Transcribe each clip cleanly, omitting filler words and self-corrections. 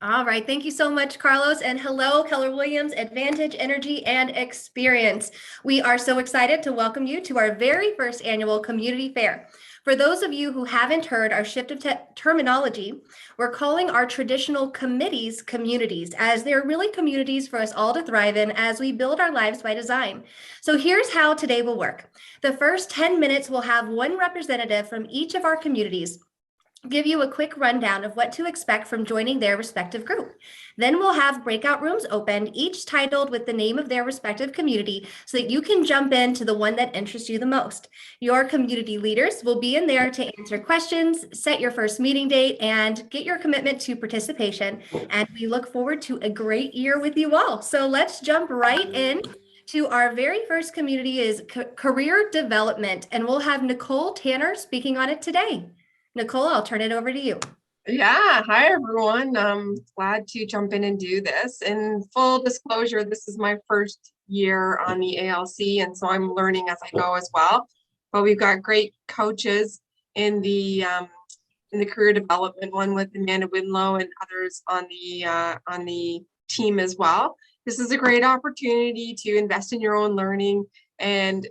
All right. Thank you so much, Carlos. And hello, Keller Williams, Advantage Energy and Experience. We are so excited to welcome you to our very first annual community fair. For those of you who haven't heard our shift of terminology, we're calling our traditional committees communities, as they're really communities for us all to thrive in as we build our lives by design. So here's how today will work. The first 10 minutes will have one representative from each of our communities give you a quick rundown of what to expect from joining their respective group. Then we'll have breakout rooms opened, each titled with the name of their respective community, so that you can jump into the one that interests you the most. Your community leaders will be in there to answer questions, set your first meeting date, and get your commitment to participation. And we look forward to a great year with you all. So let's jump right in. To our very first community is career development, and we'll have Nicole Tanner speaking on it today. Nicole, I'll turn it over to you. Yeah, hi everyone. I'm glad to jump in and do this. In full disclosure, this is my first year on the ALC, and so I'm learning as I go as well. But we've got great coaches in the career development one with Amanda Winlow and others on the team as well. This is a great opportunity to invest in your own learning and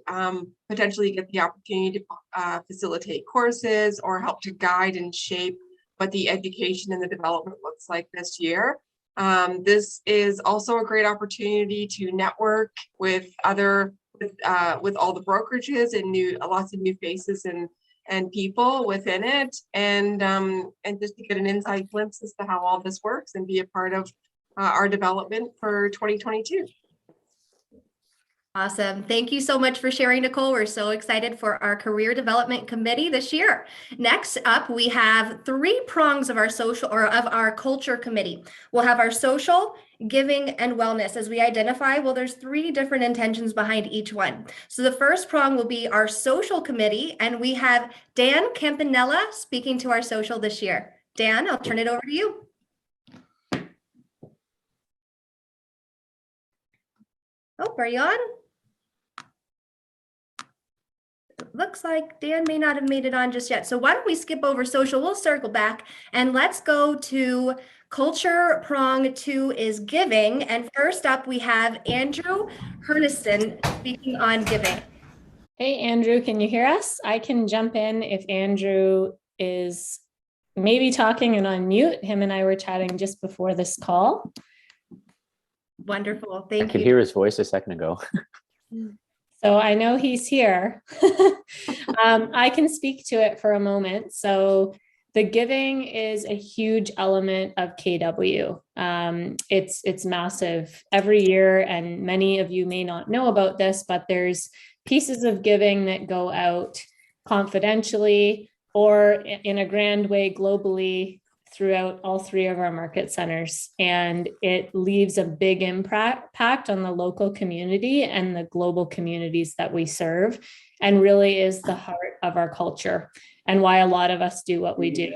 potentially get the opportunity to facilitate courses or help to guide and shape what the education and the development looks like this year. This is also a great opportunity to network with all the brokerages and lots of new faces and people within it, and just to get an inside glimpse as to how all this works and be a part of our development for 2022. Awesome. Thank you so much for sharing, Nicole. We're so excited for our career development committee this year. Next up, we have 3 prongs of our social or of our culture committee. We'll have our social, giving, and wellness as we identify, well, there's 3 different intentions behind each one. So the first prong will be our social committee, and we have Dan Campanella speaking to our social this year. Dan, I'll turn it over to you. Oh, are you on? Looks like Dan may not have made it on just yet. So why don't we skip over social? We'll circle back and let's go to culture. Prong 2 is giving. And first up, we have Andrew Hernison speaking on giving. Hey, Andrew, can you hear us? I can jump in if Andrew is maybe talking and on mute. Him and I were chatting just before this call. Wonderful. Thank you. I could hear his voice a second ago. So I know he's here. I can speak to it for a moment. So the giving is a huge element of KW. It's massive every year, and many of you may not know about this, but there's pieces of giving that go out confidentially or in a grand way globally throughout all 3 of our market centers. And it leaves a big impact on the local community and the global communities that we serve, and really is the heart of our culture and why a lot of us do what we do.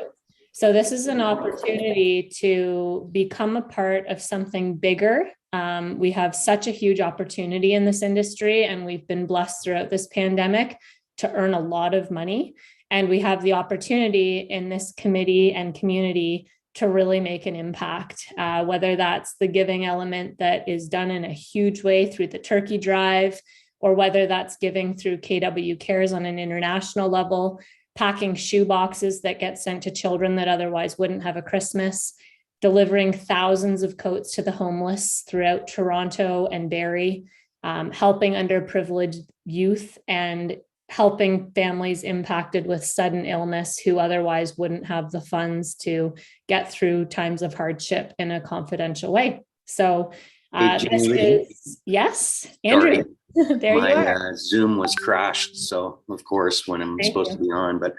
So this is an opportunity to become a part of something bigger. We have such a huge opportunity in this industry, and we've been blessed throughout this pandemic to earn a lot of money. And we have the opportunity in this committee and community to really make an impact, whether that's the giving element that is done in a huge way through the turkey drive, or whether that's giving through KW Cares on an international level, packing shoe boxes that get sent to children that otherwise wouldn't have a Christmas, delivering thousands of coats to the homeless throughout Toronto and Barrie, helping underprivileged youth, and helping families impacted with sudden illness who otherwise wouldn't have the funds to get through times of hardship in a confidential way. So this is, yes, Andrew, there you are. Zoom was crashed. So of course, when I'm supposed to be on, but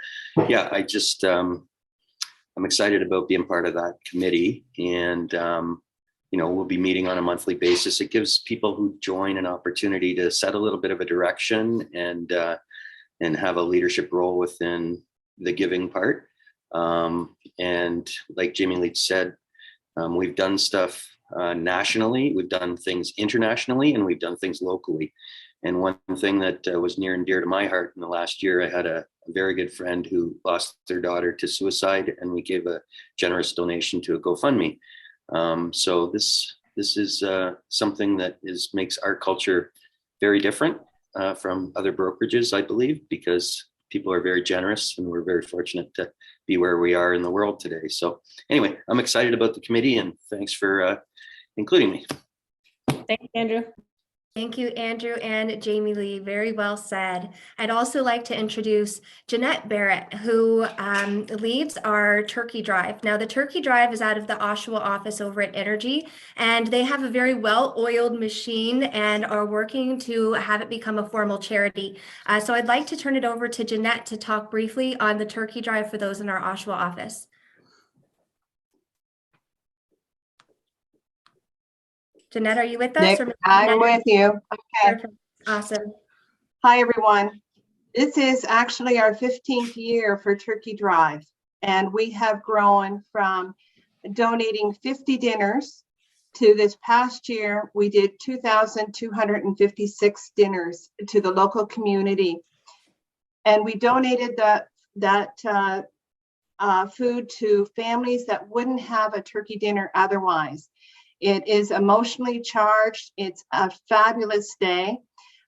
yeah, I just, I'm excited about being part of that committee, and we'll be meeting on a monthly basis. It gives people who join an opportunity to set a little bit of a direction and have a leadership role within the giving part. And like Jamie Leach said, we've done stuff nationally, we've done things internationally, and we've done things locally. And one thing that was near and dear to my heart in the last year, I had a very good friend who lost their daughter to suicide, and we gave a generous donation to a GoFundMe. So this is something that makes our culture very different from other brokerages, I believe, because people are very generous and we're very fortunate to be where we are in the world today. So anyway, I'm excited about the committee and thanks for including me. Thanks, Andrew. Thank you, Andrew and Jamie Lee. Very well said. I'd also like to introduce Janette Barrett, who leads our turkey drive. Now, the turkey drive is out of the Oshawa office over at Energy, and they have a very well-oiled machine and are working to have it become a formal charity. So I'd like to turn it over to Janette to talk briefly on the turkey drive for those in our Oshawa office. Janette, are you with us? Nick, I'm with you. Okay. Perfect. Awesome. Hi, everyone. This is actually our 15th year for Turkey Drive, and we have grown from donating 50 dinners to this past year, we did 2,256 dinners to the local community. And we donated that food to families that wouldn't have a turkey dinner otherwise. It is emotionally charged. It's a fabulous day.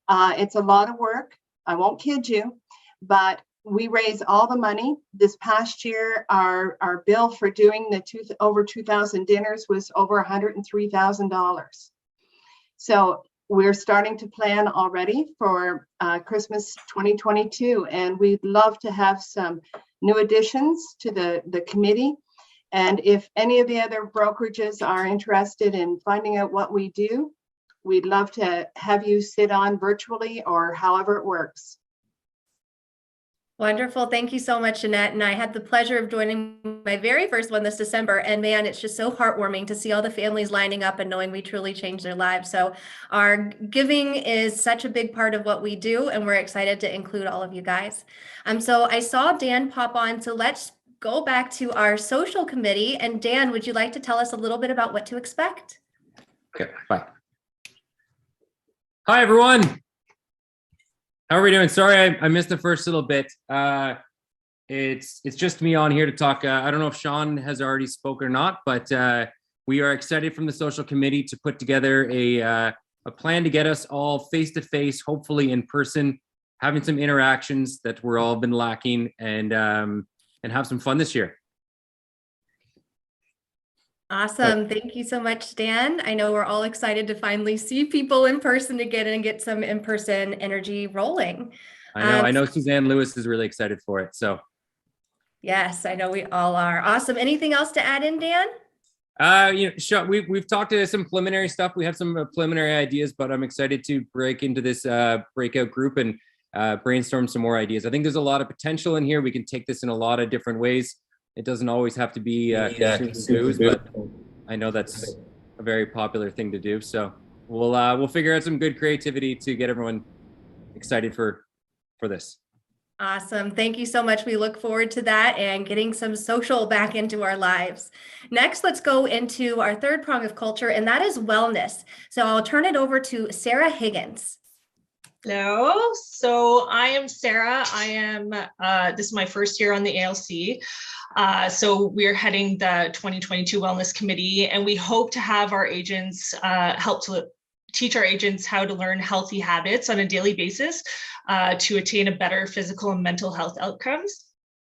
It's a lot of work. I won't kid you, but we raise all the money. This past year, our bill for doing the over 2,000 dinners was over $103,000. So we're starting to plan already for Christmas 2022, and we'd love to have some new additions to the committee. And if any of the other brokerages are interested in finding out what we do, we'd love to have you sit on virtually or however it works. Wonderful. Thank you so much, Jeanette. And I had the pleasure of joining my very first one this December. And man, it's just so heartwarming to see all the families lining up and knowing we truly changed their lives. So our giving is such a big part of what we do, and we're excited to include all of you guys. So I saw Dan pop on, so let's go back to our social committee. And Dan, would you like to tell us a little bit about what to expect? Okay, bye. Hi, everyone. How are we doing? Sorry, I missed the first little bit. It's just me on here to talk. I don't know if Sean has already spoken or not, but we are excited from the social committee to put together a plan to get us all face-to-face, hopefully in person, having some interactions that we're all been lacking, and have some fun this year. Awesome. Thank you so much, Dan. I know we're all excited to finally see people in person again and get some in-person energy rolling. I know Suzanne Lewis is really excited for it. So yes, I know we all are. Awesome. Anything else to add in, Dan? Sean, we've talked to some preliminary stuff. We have some preliminary ideas, but I'm excited to break into this breakout group and brainstorm some more ideas. I think there's a lot of potential in here. We can take this in a lot of different ways. It doesn't always have to be booze, but I know that's a very popular thing to do. So we'll figure out some good creativity to get everyone excited for this. Awesome. Thank you so much. We look forward to that and getting some social back into our lives. Next, let's go into our third prong of culture, and that is wellness. So I'll turn it over to Sarah Higgins. Hello, so I am Sarah. I am, this is my first year on the ALC. So we're heading the 2022 Wellness Committee, and we hope to have our agents help to teach our agents how to learn healthy habits on a daily basis to attain a better physical and mental health outcomes.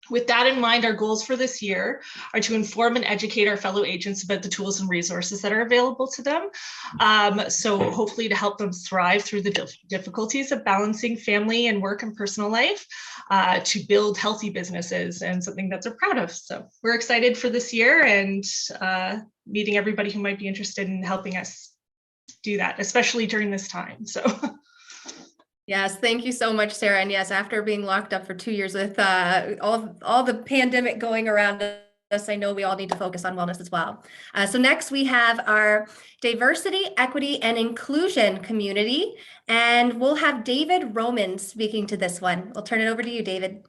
With that in mind, our goals for this year are to inform and educate our fellow agents about the tools and resources that are available to them. So hopefully to help them thrive through the difficulties of balancing family and work and personal life, to build healthy businesses and something that they're proud of. So we're excited for this year and meeting everybody who might be interested in helping us do that, especially during this time. So. Yes, thank you so much, Sarah. And yes, after being locked up for 2 years with all the pandemic going around us, I know we all need to focus on wellness as well. So next we have our diversity, equity, and inclusion community, and we'll have David Roman speaking to this one. I'll turn it over to you, David.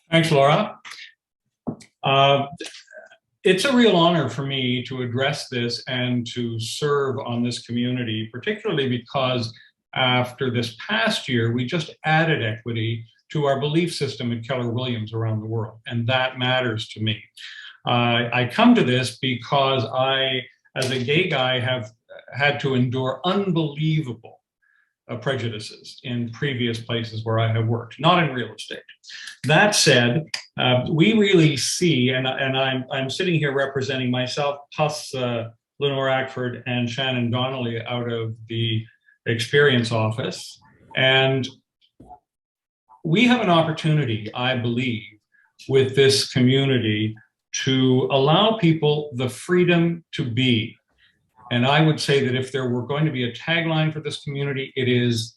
Thanks, Laura. It's a real honor for me to address this and to serve on this community, particularly because after this past year, we just added equity to our belief system at Keller Williams around the world, and that matters to me. I come to this because I, as a gay guy, have had to endure unbelievable prejudices in previous places where I have worked, not in real estate. That said, we really see, and I'm sitting here representing myself, plus Lenore Ackford and Shannon Donnelly out of the Experience Office, and we have an opportunity, I believe, with this community to allow people the freedom to be. And I would say that if there were going to be a tagline for this community, it is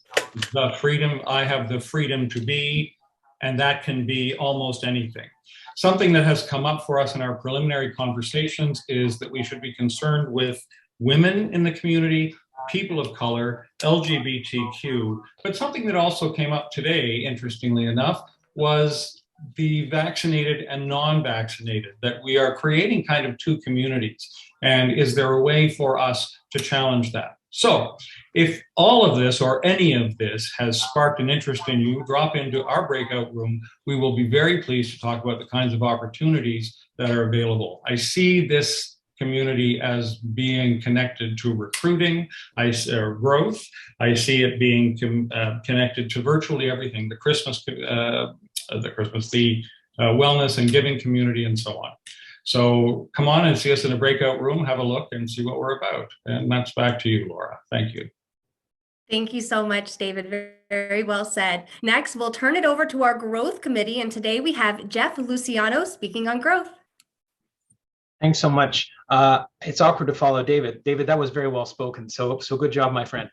the freedom. I have the freedom to be, and that can be almost anything. Something that has come up for us in our preliminary conversations is that we should be concerned with women in the community, people of color, LGBTQ, but something that also came up today, interestingly enough, was the vaccinated and non-vaccinated, that we are creating kind of two communities. And is there a way for us to challenge that? So if all of this or any of this has sparked an interest in you, drop into our breakout room. We will be very pleased to talk about the kinds of opportunities that are available. I see this community as being connected to recruiting, growth. I see it being connected to virtually everything, the wellness and giving community and so on. So come on and see us in a breakout room, have a look and see what we're about. And that's back to you, Laura. Thank you. Thank you so much, David. Very well said. Next, we'll turn it over to our growth committee. And today we have Jeff Luciano speaking on growth. Thanks so much. It's awkward to follow David. David, that was very well spoken. So good job, my friend.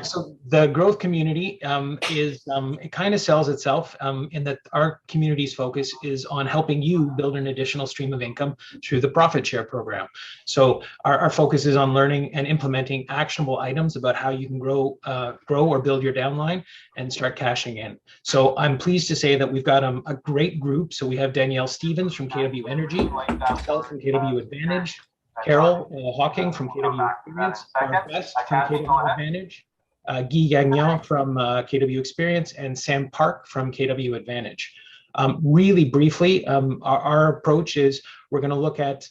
So the growth community it kind of sells itself in that our community's focus is on helping you build an additional stream of income through the profit share program. So our focus is on learning and implementing actionable items about how you can grow or build your downline and start cashing in. So I'm pleased to say that we've got a great group. So we have Danielle Stevens from KW Energy, myself from KW Advantage, Carol Hawking from KW Experience, Barb Best from KW Advantage, Guy Gagnon from KW Experience, and Sam Park from KW Advantage. Really briefly, our approach is we're going to look at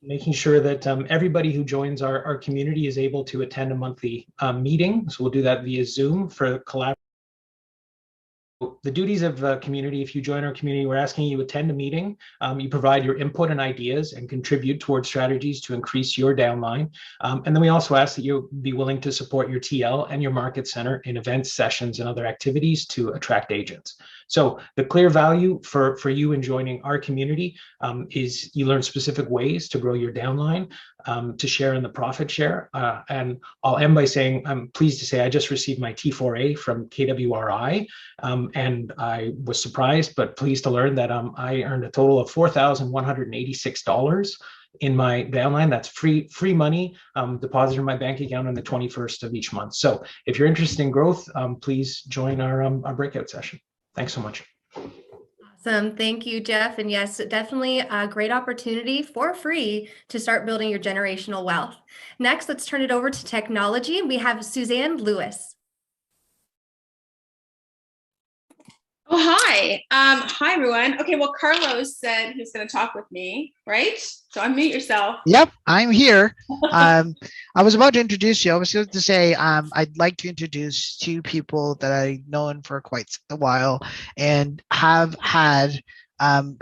making sure that everybody who joins our community is able to attend a monthly meeting. So we'll do that via Zoom for collaboration. The duties of the community, if you join our community, we're asking you to attend a meeting, you provide your input and ideas and contribute towards strategies to increase your downline. And then we also ask that you be willing to support your TL and your market center in events, sessions, and other activities to attract agents. So the clear value for you in joining our community is you learn specific ways to grow your downline, to share in the profit share. And I'll end by saying, I'm pleased to say I just received my T4A from KWRI, and I was surprised, but pleased to learn that I earned a total of $4,186 in my downline. That's free money deposited in my bank account on the 21st of each month. So if you're interested in growth, please join our breakout session. Thanks so much. Awesome. Thank you, Jeff. And yes, definitely a great opportunity for free to start building your generational wealth. Next, let's turn it over to technology. We have Suzanne Lewis. Oh, hi. Hi, everyone. Okay, well, Carlos said he was going to talk with me, right? So unmute yourself. Yep, I'm here. I was about to introduce you. I was going to say I'd like to introduce two people that I've known for quite a while and have had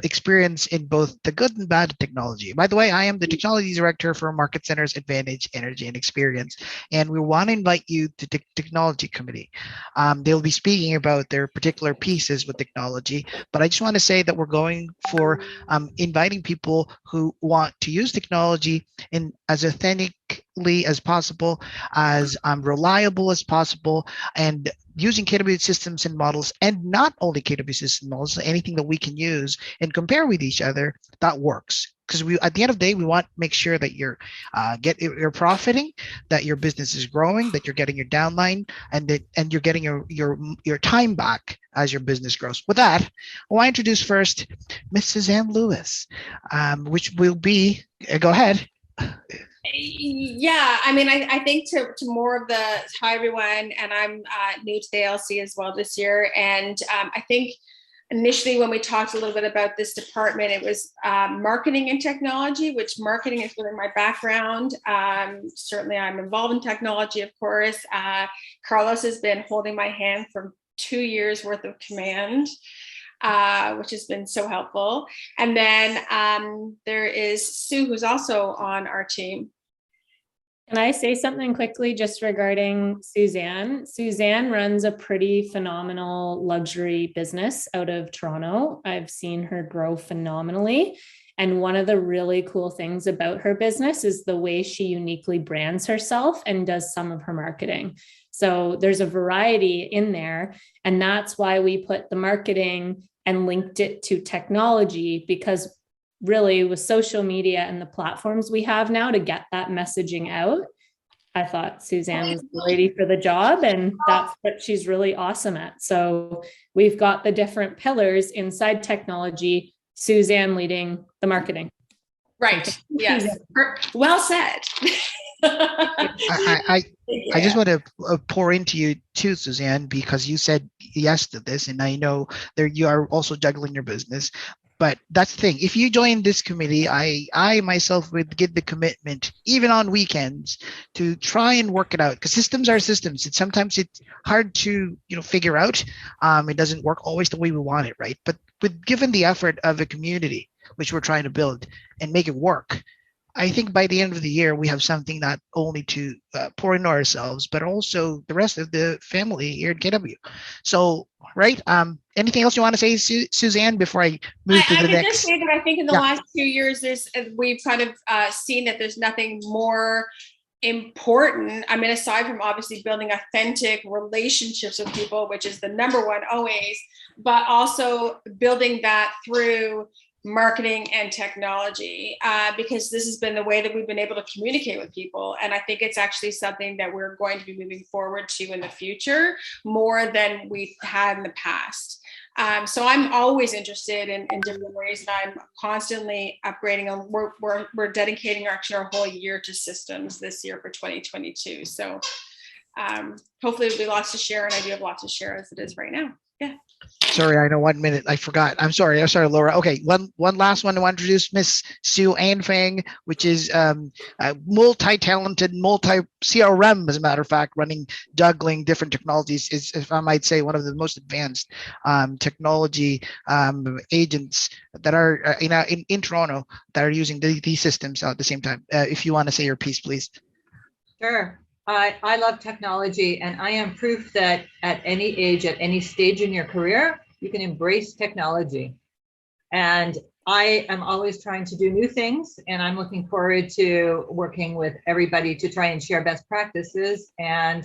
experience in both the good and bad technology. By the way, I am the technology director for Market Centers Advantage, Energy, and Experience, and we want to invite you to the technology committee. They'll be speaking about their particular pieces with technology, but I just want to say that we're going for inviting people who want to use technology in as authentically as possible, as reliable as possible, and using KW systems and models, and not only KW system models, anything that we can use and compare with each other that works. Because we, at the end of the day, we want to make sure that you're profiting, that your business is growing, that you're getting your downline, and you're getting your time back as your business grows. With that, I want to introduce first Miss Suzanne Lewis, which will be go ahead. Yeah, I mean, I think to more of the hi everyone, and I'm new to the ALC as well this year, and I think initially, when we talked a little bit about this department, it was marketing and technology, which marketing is really my background. Certainly I'm involved in technology, of course. Carlos has been holding my hand for 2 years worth of command, which has been so helpful. And then there is Sue, who's also on our team. Can I say something quickly just regarding Suzanne? Suzanne runs a pretty phenomenal luxury business out of Toronto. I've seen her grow phenomenally. And one of the really cool things about her business is the way she uniquely brands herself and does some of her marketing. So there's a variety in there. And that's why we put the marketing and linked it to technology, because really with social media and the platforms we have now to get that messaging out, I thought Suzanne was the lady for the job, and that's what she's really awesome at. So we've got the different pillars inside technology, Suzanne leading the marketing. Right. Yes. Well said. I just want to pour into you too, Suzanne, because you said yes to this, and I know that you are also juggling your business. But that's the thing. If you join this committee, I myself would give the commitment, even on weekends, to try and work it out. Because systems are systems. Sometimes it's hard to figure out. It doesn't work always the way we want it, right? But given the effort of a community, which we're trying to build and make it work, I think by the end of the year we have something not only to pour into ourselves, but also the rest of the family here at KW. So, right. Anything else you want to say, Suzanne, before I move to the next? I can just say that I think in the last 2 years, we've kind of seen that there's nothing more important. I mean, aside from obviously building authentic relationships with people, which is the number one always, but also building that through marketing and technology, because this has been the way that we've been able to communicate with people. And I think it's actually something that we're going to be moving forward to in the future more than we've had in the past. So I'm always interested in different ways, and I'm constantly upgrading. We're dedicating our whole year to systems this year for 2022. So hopefully there'll be lots to share, and I do have lots to share as it is right now. Yeah. Sorry, I know 1 minute. I forgot. I'm sorry, Laura. Okay, one last one. I want to introduce Miss Sue Ann Fang, which is a multi-talented, multi-CRM, as a matter of fact, juggling different technologies. Is, if I might say, one of the most advanced technology agents that are in Toronto that are using these systems at the same time. If you want to say your piece, please. Sure. I love technology, and I am proof that at any age, at any stage in your career, you can embrace technology. And I am always trying to do new things, and I'm looking forward to working with everybody to try and share best practices and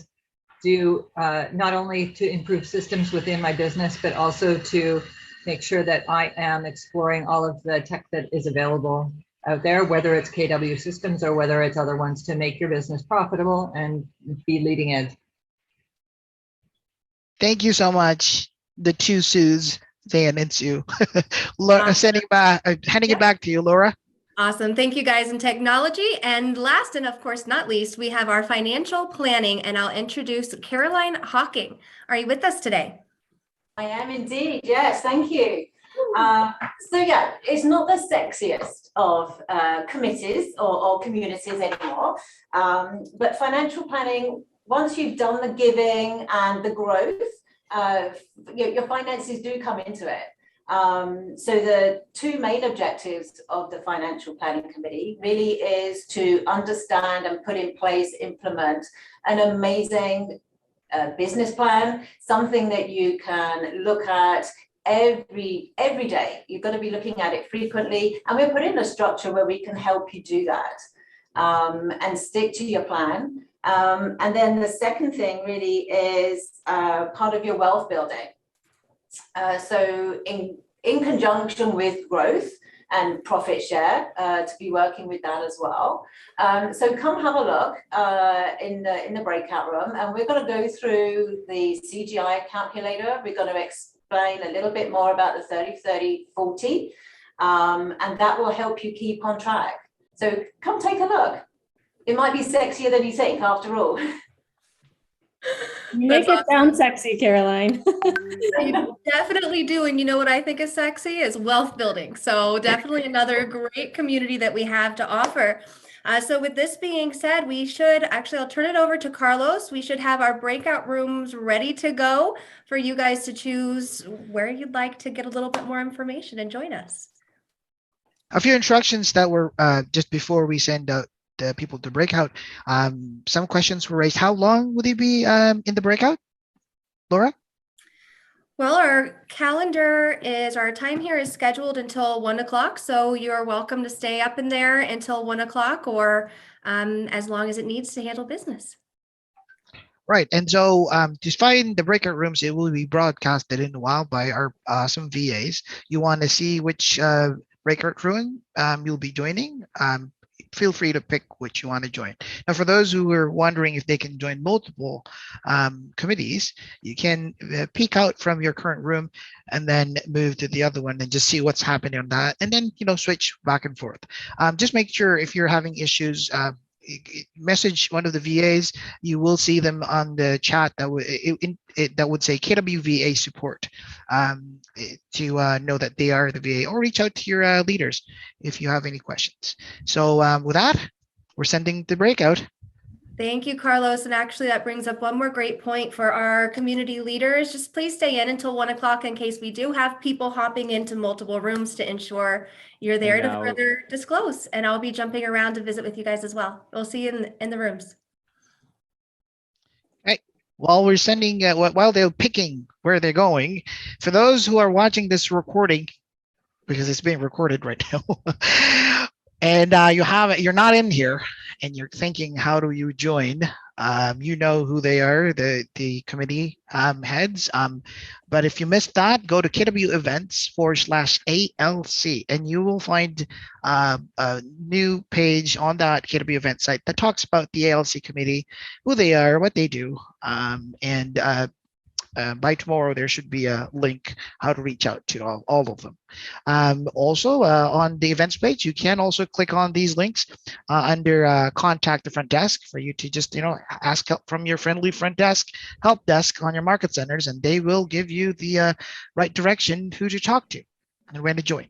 do not only to improve systems within my business, but also to make sure that I am exploring all of the tech that is available out there, whether it's KW systems or whether it's other ones, to make your business profitable and be leading edge. Thank you so much, the two Sues, Van and Sue. Laura, handing it back to you, Laura. Awesome. Thank you guys in technology. And last, and of course not least, we have our financial planning, and I'll introduce Caroline Hawking. Are you with us today? I am indeed. Yes, thank you. So yeah, it's not the sexiest of committees or communities anymore, but financial planning, once you've done the giving and the growth, your finances do come into it. So the two main objectives of the financial planning committee really is to understand and put in place, implement an amazing business plan, something that you can look at every day. You're going to be looking at it frequently, and we're putting a structure where we can help you do that and stick to your plan. And then the second thing really is part of your wealth building. So in conjunction with growth and profit share, to be working with that as well. So come have a look in the breakout room, and we're going to go through the CGI calculator. We're going to explain a little bit more about the 30-30-40, and that will help you keep on track. So come take a look. It might be sexier than you think after all. You make it sound sexy, Caroline. You definitely do. And you know what I think is sexy is wealth building. So definitely another great community that we have to offer. So with this being said, we should actually, I'll turn it over to Carlos. We should have our breakout rooms ready to go for you guys to choose where you'd like to get a little bit more information and join us. A few instructions that were just before we send out the people to breakout. Some questions were raised. How long will they be in the breakout, Laura? Well, our calendar is, our time here is scheduled until 1 o'clock. So you're welcome to stay up in there until 1 o'clock or as long as it needs to handle business. Right. And so to find the breakout rooms, it will be broadcasted in a while by our some VAs. You want to see which breakout room you'll be joining. Feel free to pick which you want to join. Now, for those who are wondering if they can join multiple committees, you can peek out from your current room and then move to the other one and just see what's happening on that. And then, switch back and forth. Just make sure if you're having issues, message one of the VAs. You will see them on the chat that would say KWVA support to know that they are the VA, or reach out to your leaders if you have any questions. So with that, we're sending the breakout. Thank you, Carlos. And actually that brings up one more great point for our community leaders. Just please stay in until 1 o'clock in case we do have people hopping into multiple rooms to ensure you're there to further disclose. And I'll be jumping around to visit with you guys as well. We'll see you in the rooms. Right. While we're sending, while they're picking where they're going, for those who are watching this recording, because it's being recorded right now, and you're not in here and you're thinking, how do you join? You know who they are, the committee heads. But if you missed that, go to KW events/ALC and you will find a new page on that KW event site that talks about the ALC committee, who they are, what they do, and by tomorrow, there should be a link how to reach out to all of them. Also, on the events page, you can also click on these links under contact the front desk for you to just, ask help from your friendly front desk help desk on your market centers, and they will give you the right direction who to talk to and when to join.